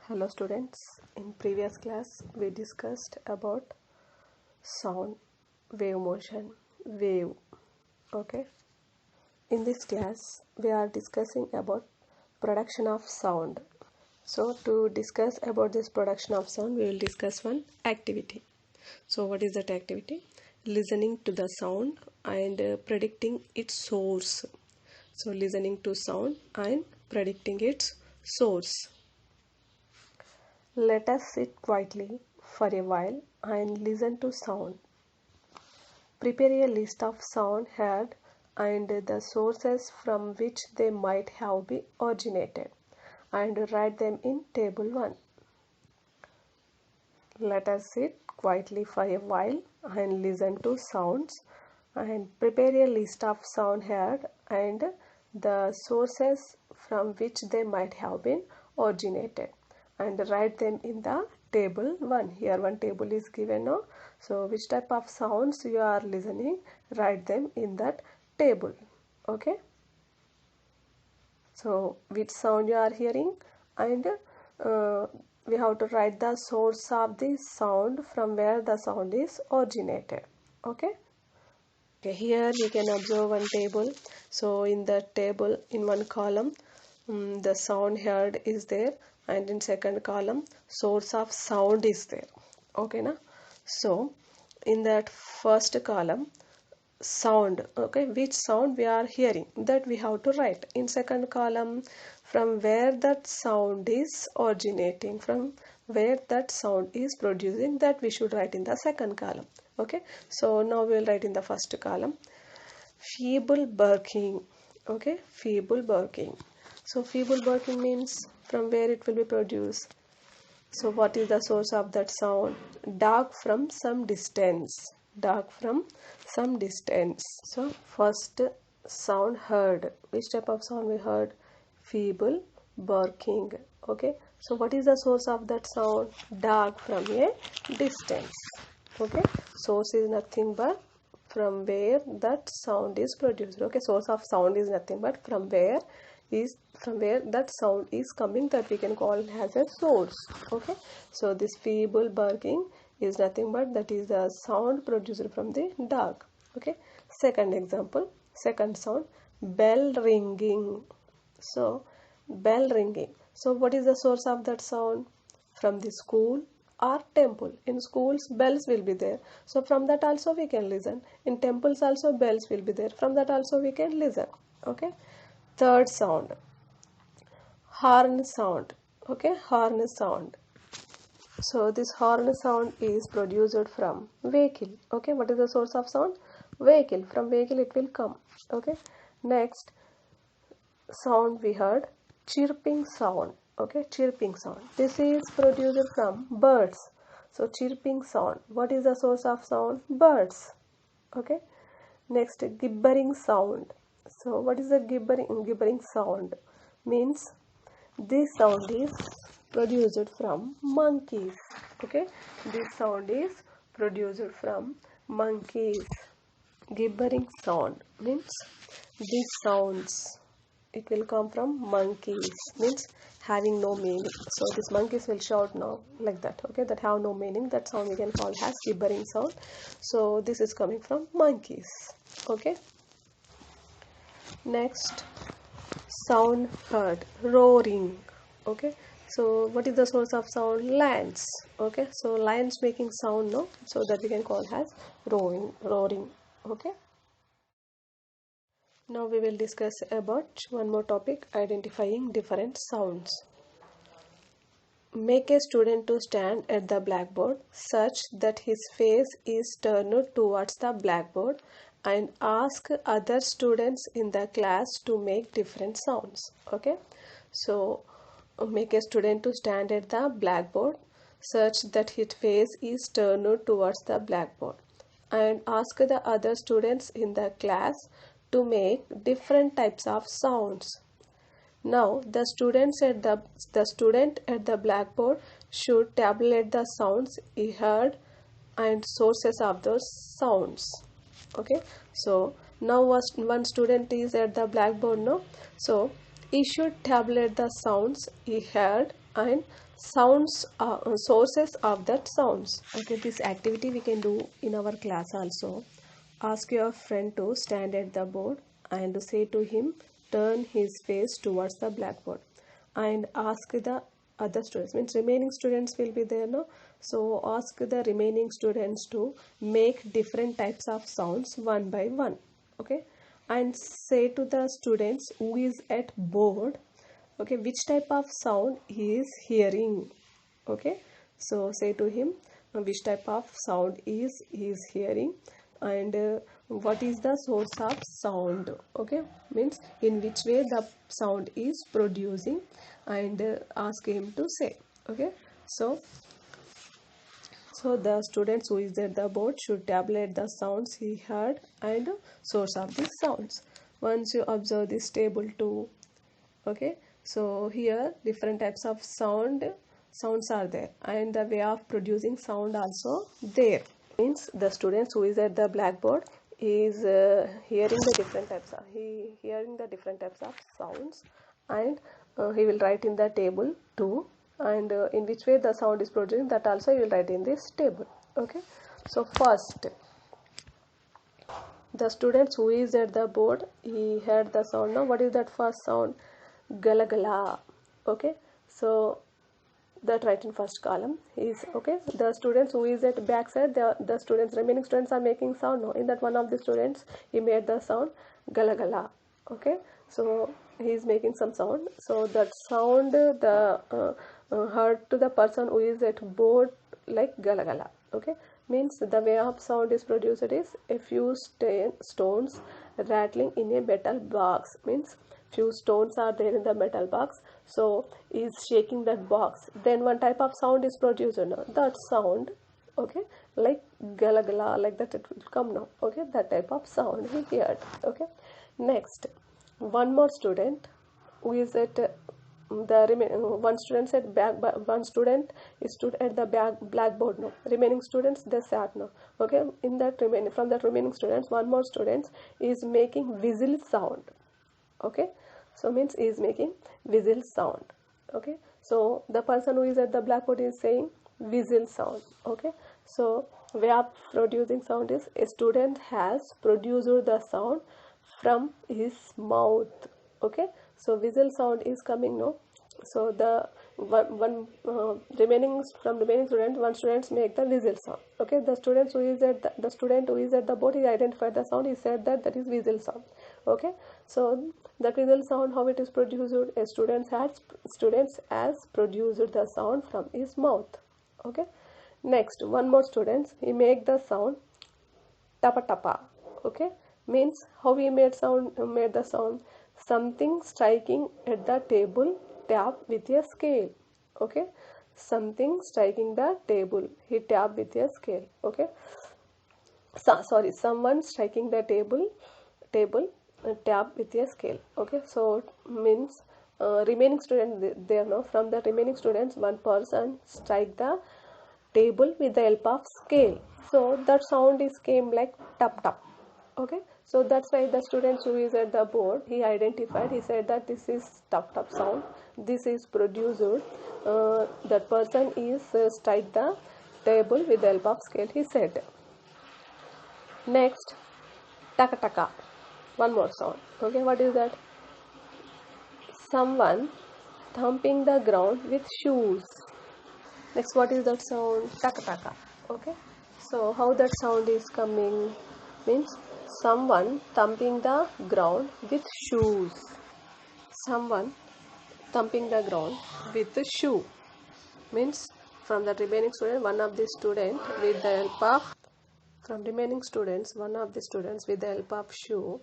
Hello students, in previous class we discussed about sound, wave motion, wave. Okay. In this class we are discussing about production of sound. So to discuss about this production of sound we will discuss one activity. So what is that activity? Listening to the sound and predicting its source. So listening to sound and predicting its source. Let us sit quietly for a while and listen to sound. Prepare a list of sound heard and the sources from which they might have been originated and write them in table 1. Let us sit quietly for a while and listen to sounds and prepare a list of sound heard and the sources from which they might have been originated and write them in the table 1. Here one table is given now. So which type of sounds you are listening, write them in that table. Okay. So which sound you are hearing and we have to write the source of the sound from where the sound is originated. Okay. Okay, here you can observe one table. So in the table in one column the sound heard is there and in second column source of sound is there. Okay na? So in that first column sound, okay, which sound we are hearing, that we have to write. In second column from where that sound is originating, from where that sound is producing, that we should write in the second column. Okay, so now we will write in the first column feeble barking. Okay, feeble barking. So feeble barking means from where it will be produced. So what is the source of that sound? Dark from some distance. Dark from some distance. So first sound heard. Which type of sound we heard? Feeble barking. Okay. So what is the source of that sound? Dark from a distance. Okay. Source is nothing but from where that sound is produced. Okay. Source of sound is nothing but from where that sound is coming, that we can call as a source. Okay, so this feeble barking is nothing but that is the sound produced from the dark. Okay, second example, second sound, bell ringing. So bell ringing, so what is the source of that sound? From the school or temple. In schools bells will be there, so from that also we can listen. In temples also bells will be there, from that also we can listen. Okay, third sound, horn sound. Okay, horn sound. So this horn sound is produced from vehicle. Okay, what is the source of sound? Vehicle. From vehicle it will come. Okay, next sound we heard, chirping sound. Okay, chirping sound. This is produced from birds. So chirping sound. What is the source of sound? Birds. Okay, next gibbering sound. So what is the gibbering sound? Means this sound is produced from monkeys. Okay, this sound is produced from monkeys. Gibbering sound means these sounds, it will come from monkeys, means having no meaning. So these monkeys will shout now like that. Okay, that have no meaning, that sound we can call as gibbering sound. So this is coming from monkeys. Okay, next sound heard, roaring. Okay, so what is the source of sound? Lions. Okay, so lions making sound, no, so that we can call as roaring. Okay, now we will discuss about one more topic, identifying different sounds. Make a student to stand at the blackboard such that his face is turned towards the blackboard and ask other students in the class to make different sounds. Okay, so make a student to stand at the blackboard such that his face is turned towards the blackboard and ask the other students in the class to make different types of sounds. Now the student at the blackboard should tabulate the sounds he heard and sources of those sounds. Okay, so now one student is at the blackboard, no, so he should tabulate the sounds he heard and sources of that sounds. Okay, this activity we can do in our class also. Ask your friend to stand at the board and say to him, turn his face towards the blackboard, and ask the other students, means remaining students will be there, no? So ask the remaining students to make different types of sounds one by one. Okay, and say to the students who is at board, okay, which type of sound he is hearing. Okay, so say to him which type of sound he is hearing, and what is the source of sound. Okay, means in which way the sound is producing, and ask him to say. Okay, so the students who is at the board should tabulate the sounds he heard and source of these sounds. Once you observe this table too. Okay, so here different types of sounds are there, and the way of producing sound also there. Means the students who is at the blackboard is hearing the different types of sounds, and he will write in the table too, and in which way the sound is producing, that also he will write in this table. Okay, so first the students who is at the board, he heard the sound. Now what is that first sound? Gala gala. Okay, so that right in first column is okay. The students who is at back side, the students, remaining students are making sound. No, in that one of the students, he made the sound gala gala. Okay, so he is making some sound. So that sound heard to the person who is at board like gala gala. Okay, means the way of sound is produced is a few stones rattling in a metal box. Means few stones are there in the metal box, so is shaking that box, then one type of sound is produced. No? That sound, okay, like gala gala, like that it will come now. Okay, that type of sound he heard. Okay, next one more student who is at one student said one student stood at the blackboard. No, remaining students they sat. No, okay, in that from that remaining students, one more student is making whistle sound. Okay, so means is making whistle sound. Okay, so the person who is at the blackboard is saying whistle sound. Okay, so way of producing sound is a student has produced the sound from his mouth. Okay, so whistle sound is coming. No, so the one remaining students, one students make the whistle sound. Okay, the students who is at the student who is at the board, he identified the sound, he said that is whistle sound. Okay, so the whistle sound, how it is produced? A student has produced the sound from his mouth. Okay, next one more student, he make the sound tapa tapa. Okay, means how he made the sound, something striking at the table, tap with a scale. Okay, something striking the table, he tap with a scale. Okay, sorry, someone striking the table tap with a scale. Okay, so means remaining student there. No, from the remaining students, one person strike the table with the help of scale, so that sound is came like tap tap. Okay, so that's why the students who is at the board, he identified, he said that this is tap tap sound, this is produced, that person is strike the table with the help of scale, he said. Next, taka taka, one more sound. Okay, what is that? Someone thumping the ground with shoes. Next, what is that sound? Taka taka. Okay, so how that sound is coming? Means someone thumping the ground with shoes. Someone thumping the ground with the shoe. Means from the remaining student, one of the student with the help of with the help of shoe,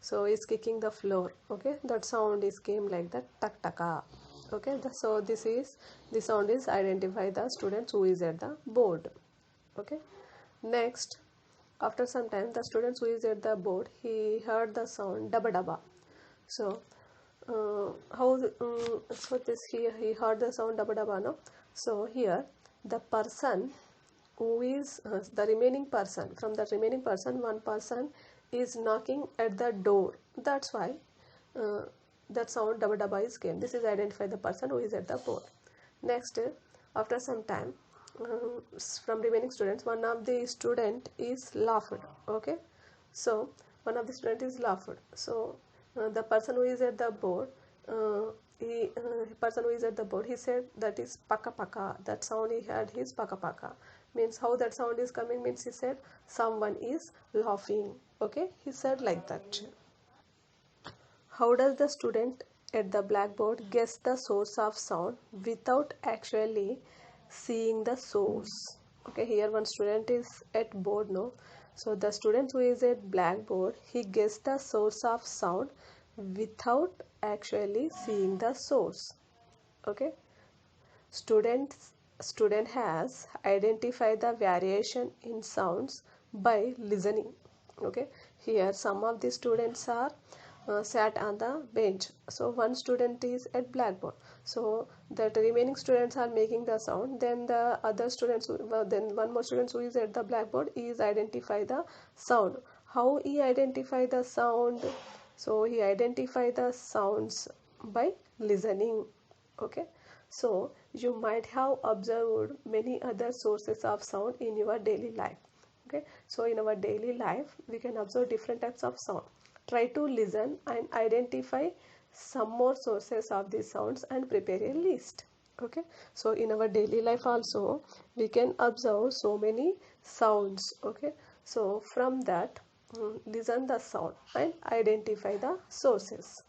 so is kicking the floor. Okay, that sound is came like that, tak taka. Okay, so the sound is identify the students who is at the board. Okay, next, after some time, the students who is at the board, he heard the sound daba daba. So so this he heard the sound daba daba. No, so here the person who is the remaining person, from the remaining person, one person is knocking at the door. That's why that sound daba daba is came. This is identify the person who is at the board. Next, after some time, from remaining students, one of the student is laughed. Okay, so one of the student is laughed. So the person who is at the board, person who is at the board, he said that is paka paka. That sound he had is paka paka. Means how that sound is coming means he said someone is laughing. Okay, he said like that. How does the student at the blackboard guess the source of sound without actually seeing the source? Okay, here one student is at board, no? So the student who is at blackboard, he guessed the source of sound without actually seeing the source. Okay, student student has identified the variation in sounds by listening. Okay, here some of the students are sat on the bench, so one student is at blackboard, so the remaining students are making the sound, then the other students then one more student who is at the blackboard is identify the sound. How he identify the sound? So he identify the sounds by listening. Okay, so you might have observed many other sources of sound in your daily life. Okay, so in our daily life we can observe different types of sound. Try to listen and identify some more sources of these sounds and prepare a list. Okay, so in our daily life also we can observe so many sounds. Okay, so from that, listen the sound and identify the sources.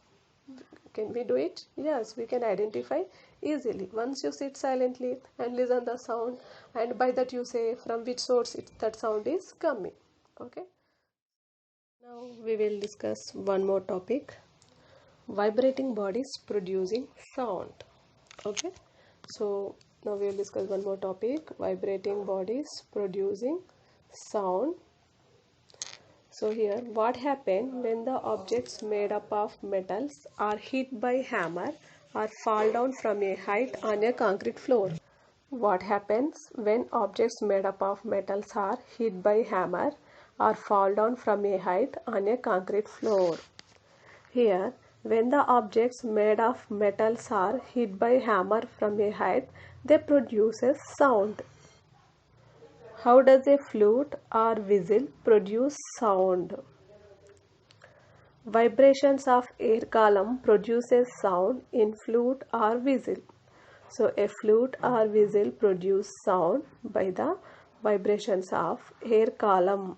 Can we do it? Yes, we can identify easily. Once you sit silently and listen the sound, and by that you say from which source that sound is coming. Okay. Now we will discuss one more topic: vibrating bodies producing sound. Okay. So now we will discuss one more topic: vibrating bodies producing sound. So here, what happens when the objects made up of metals are hit by hammer or fall down from a height on a concrete floor? What happens when objects made up of metals are hit by hammer or fall down from a height on a concrete floor? Here, when the objects made of metals are hit by hammer from a height, they produce a sound. How does a flute or whistle produce sound? Vibrations of air column produces sound in flute or whistle. So a flute or whistle produce sound by the vibrations of air column.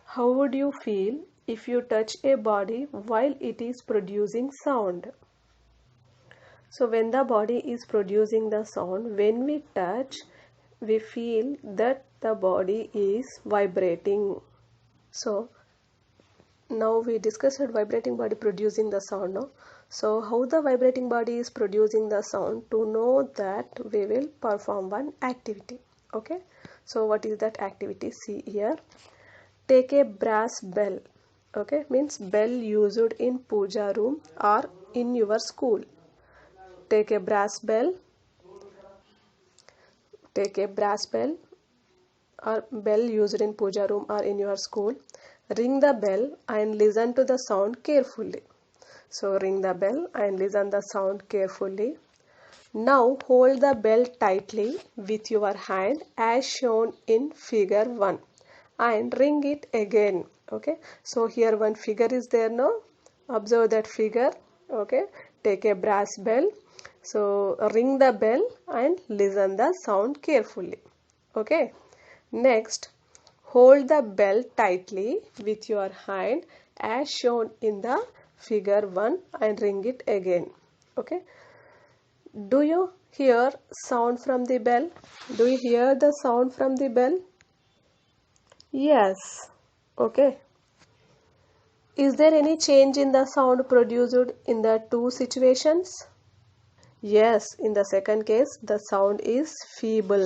How would you feel if you touch a body while it is producing sound? So when the body is producing the sound, when we touch, we feel that the body is vibrating. So now we discussed vibrating body producing the sound. No? So how the vibrating body is producing the sound? To know that, we will perform one activity. Okay, so what is that activity? See here, take a brass bell. Okay, means bell used in puja room or in your school. Take a brass bell, take a brass bell or bell used in puja room or in your school. Ring the bell and listen to the sound carefully. So ring the bell and listen the sound carefully. Now hold the bell tightly with your hand as shown in figure 1 and ring it again. Okay, so here one figure is there now. Observe that figure. Okay, take a brass bell. So ring the bell and listen the sound carefully. Okay, next hold the bell tightly with your hand as shown in the figure 1 and ring it again. Okay, do you hear sound from the bell? Do you hear the sound from the bell? Yes. Okay. Is there any change in the sound produced in the two situations? Yes, in the second case the sound is feeble.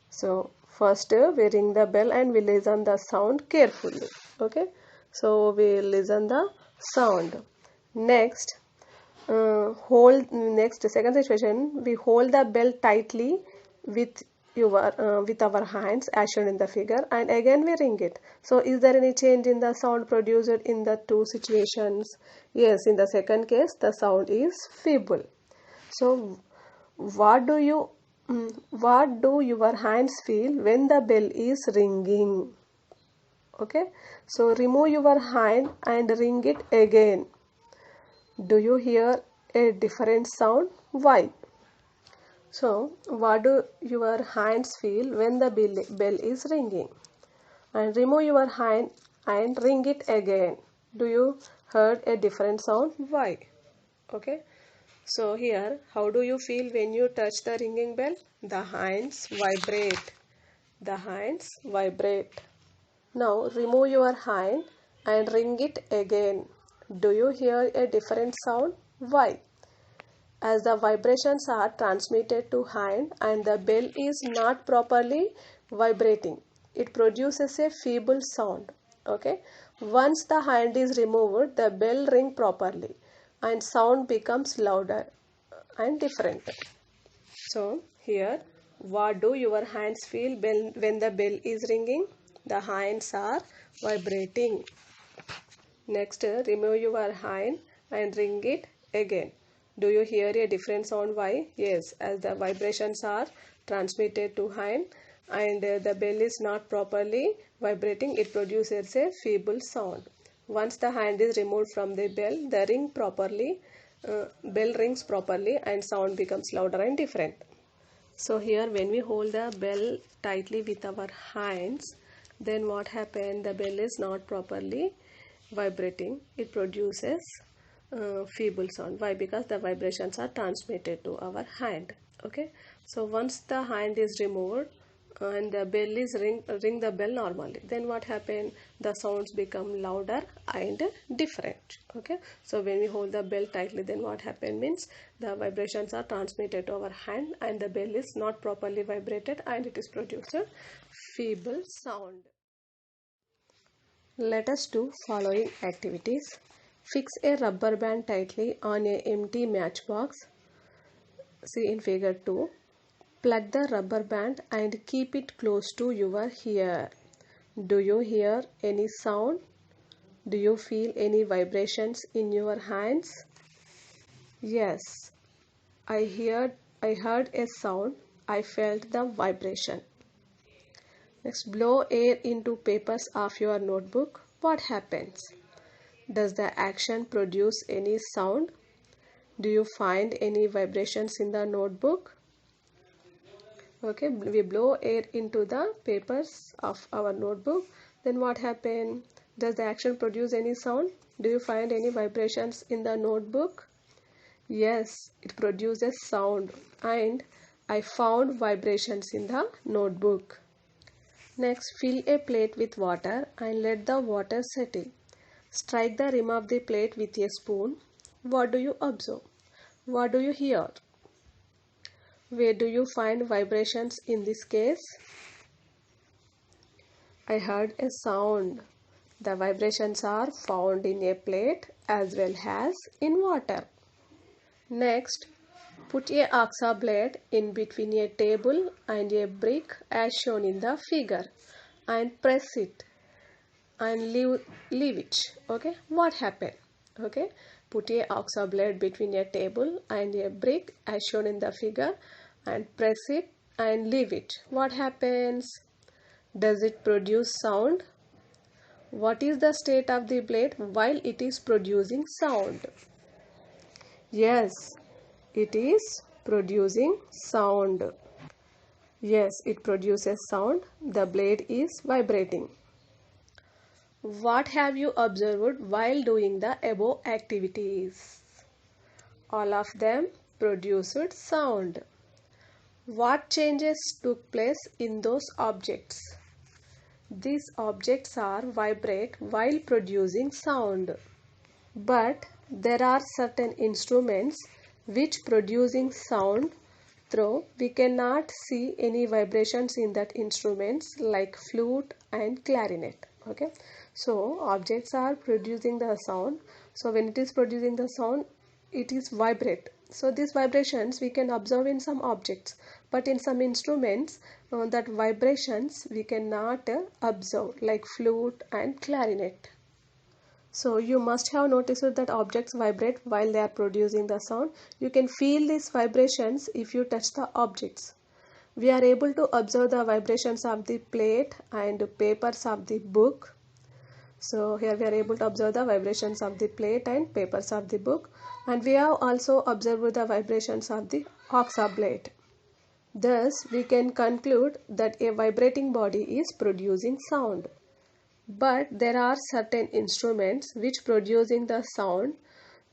So first we ring the bell and we listen the sound carefully. Okay, so we listen the sound. Next, second situation, we hold the bell tightly with with our hands as shown in the figure and again we ring it. So is there any change in the sound produced in the two situations? Yes, in the second case the sound is feeble. So what do you what do your hands feel when the bell is ringing? Okay, so remove your hand and ring it again. Do you hear a different sound? Why? So what do your hands feel when the bell is ringing? And remove your hand and ring it again. Do you heard a different sound? Why? Okay, so here, how do you feel when you touch the ringing bell? The hands vibrate. The hands vibrate. Now remove your hand and ring it again. Do you hear a different sound? Why? As the vibrations are transmitted to hand and the bell is not properly vibrating, it produces a feeble sound. Okay, once the hand is removed, the bell ring properly and sound becomes louder and different. So here, what do your hands feel when the bell is ringing? The hands are vibrating. Next, remove your hand and ring it again. Do you hear a different sound? Why? Yes, as the vibrations are transmitted to hand and the bell is not properly vibrating, it produces a feeble sound. Once the hand is removed from the bell rings properly and sound becomes louder and different. So here when we hold the bell tightly with our hands, then what happened? The bell is not properly vibrating. It produces feeble sound. Why? Because the vibrations are transmitted to our hand. Okay. So once the hand is removed and the bell is ring the bell normally, then what happened? The sounds become louder and different. Okay, so when we hold the bell tightly, then what happened means the vibrations are transmitted to our hand and the bell is not properly vibrated and it is produced a feeble sound. Let us do following activities. Fix a rubber band tightly on a empty matchbox. See in figure 2. Plug the rubber band and keep it close to your ear. Do you hear any sound? Do you feel any vibrations in your hands? Yes, I heard a sound. I felt the vibration. Next, blow air into papers of your notebook. What happens? Does the action produce any sound? Do you find any vibrations in the notebook? Okay, we blow air into the papers of our notebook. Then what happened? Does the action produce any sound? Do you find any vibrations in the notebook? Yes, it produces sound and I found vibrations in the notebook. Next, fill a plate with water and let the water settle. Strike the rim of the plate with a spoon. What do you observe? What do you hear? Where do you find vibrations in this case? I heard a sound. The vibrations are found in a plate as well as in water. Next, put a oxa blade in between a table and a brick as shown in the figure and press it and leave it. Okay, what happened? Okay, put a oxa blade between a table and a brick as shown in the figure and press it and leave it. What happens? Does it produce sound? What is the state of the blade while it is producing sound? Yes, it is producing sound. Yes, it produces sound. The blade is vibrating. What have you observed while doing the above activities? All of them produced sound. What changes took place in those objects? These objects are vibrate while producing sound. But there are certain instruments which producing sound though we cannot see any vibrations in that instruments like flute and clarinet. Okay, so objects are producing the sound. So when it is producing the sound, it is vibrate. So these vibrations we can observe in some objects, but in some instruments that vibrations we cannot observe like flute and clarinet. So you must have noticed that objects vibrate while they are producing the sound. You can feel these vibrations if you touch the objects. We are able to observe the vibrations of the plate and papers of the book. So here we are able to observe the vibrations of the plate and papers of the book, and we have also observed the vibrations of the ox blade. Thus we can conclude that a vibrating body is producing sound. But there are certain instruments which producing the sound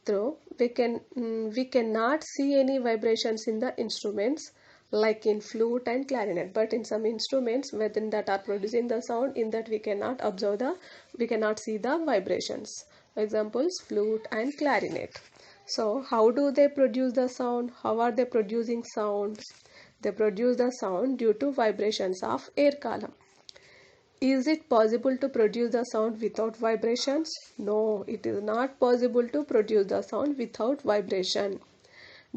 through we cannot see any vibrations in the instruments, like in flute and clarinet, but in some instruments within that are producing the sound, in that we cannot see the vibrations. Examples, flute and clarinet. So how do they produce the sound? How are they producing sound? They produce the sound due to vibrations of air column. Is it possible to produce the sound without vibrations? No, it is not possible to produce the sound without vibration.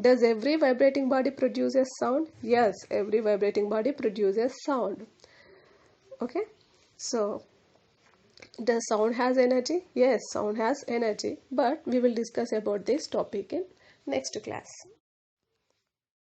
Does every vibrating body produce a sound? Yes, every vibrating body produces sound. Okay, so does sound has energy? Yes, sound has energy, but we will discuss about this topic in next class.